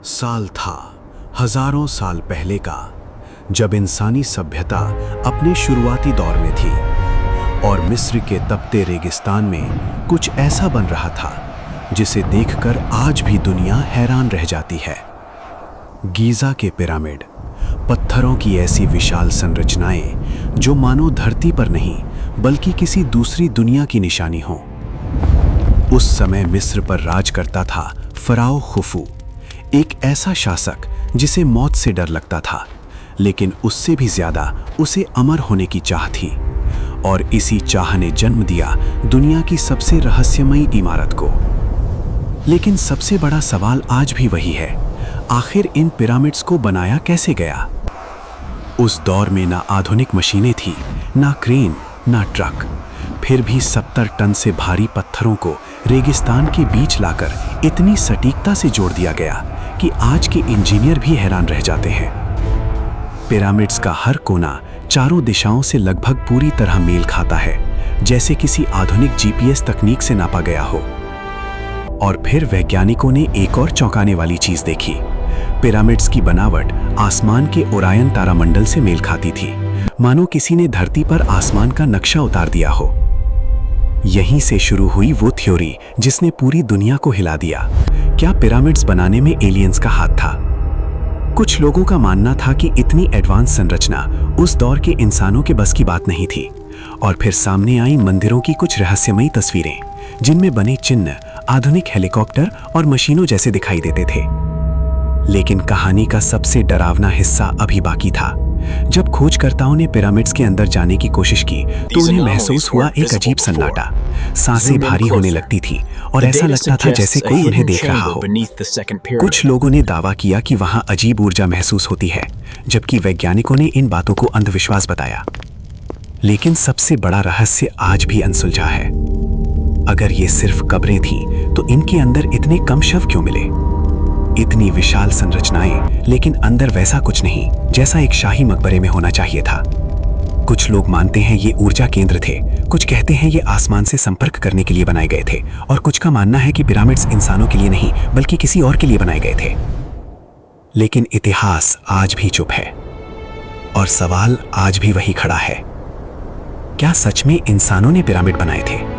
साल था हजारों साल पहले का, जब इंसानी सभ्यता अपने शुरुआती दौर में थी और मिस्र के तपते रेगिस्तान में कुछ ऐसा बन रहा था जिसे देखकर आज भी दुनिया हैरान रह जाती है। गीज़ा के पिरामिड, पत्थरों की ऐसी विशाल संरचनाएं जो मानो धरती पर नहीं बल्कि किसी दूसरी दुनिया की निशानी हो। उस समय मिस्र पर राज करता था फराओ खुफू, एक ऐसा शासक जिसे मौत से डर लगता था, लेकिन उससे भी ज्यादा उसे अमर होने की चाह थी। और इसी चाह ने जन्म दिया दुनिया की सबसे रहस्यमयी इमारत को। लेकिन सबसे बड़ा सवाल आज भी वही है, आखिर इन पिरामिड्स को बनाया कैसे गया? उस दौर में ना आधुनिक मशीनें थी, ना क्रेन, ना ट्रक, फिर भी 70 टन से भारी पत्थरों को रेगिस्तान के बीच लाकर इतनी सटीकता से जोड़ दिया गया कि आज के इंजीनियर भी हैरान रह जाते हैं। पिरामिड्स का हर कोना चारों दिशाओं से लगभग पूरी तरह मेल खाता है, जैसे किसी आधुनिक जीपीएस तकनीक से नापा गया हो। और फिर वैज्ञानिकों ने एक और चौंकाने वाली चीज देखी। पिरामिड्स की बनावट आसमान के ओरायन तारामंडल से मेल खाती थी, मानो किसी ने धरती पर आसमान का नक्शा उतार दिया हो। यहीं से शुरू हुई वो थ्योरी जिसने पूरी दुनिया को हिला दिया। क्या पिरामिड्स बनाने में एलियंस का हाथ था? कुछ लोगों का मानना था कि इतनी एडवांस संरचना उस दौर के इंसानों के बस की बात नहीं थी। और फिर सामने आई मंदिरों की कुछ रहस्यमयी तस्वीरें, जिनमें बने चिन्ह आधुनिक हेलीकॉप्टर और मशीनों जैसे दिखाई देते थे। लेकिन कहानी का सबसे डरावना हिस्सा अभी बाकी था। जब खोजकर्ताओं ने पिरामिड्स के अंदर जाने की कोशिश की तो उन्हें महसूस हुआ एक अजीब सन्नाटा। सांसें भारी होने लगती थी और ऐसा लगता था जैसे कोई उन्हें देख रहा हो। कुछ लोगों ने दावा किया कि वहां अजीब ऊर्जा महसूस होती है, जबकि वैज्ञानिकों ने इन बातों को अंधविश्वास बताया। लेकिन सबसे बड़ा रहस्य आज भी अनसुलझा है। अगर ये सिर्फ कब्रें थीं, तो इनके अंदर इतने कम शव क्यों मिले? इतनी विशाल संरचनाएं, लेकिन अंदर वैसा कुछ नहीं जैसा एक शाही मकबरे में होना चाहिए था। कुछ लोग मानते हैं ये ऊर्जा केंद्र थे, कुछ कहते हैं ये आसमान से संपर्क करने के लिए बनाए गए थे, और कुछ का मानना है कि पिरामिड्स इंसानों के लिए नहीं बल्कि किसी और के लिए बनाए गए थे। लेकिन इतिहास आज भी चुप है और सवाल आज भी वही खड़ा है, क्या सच में इंसानों ने पिरामिड बनाए थे?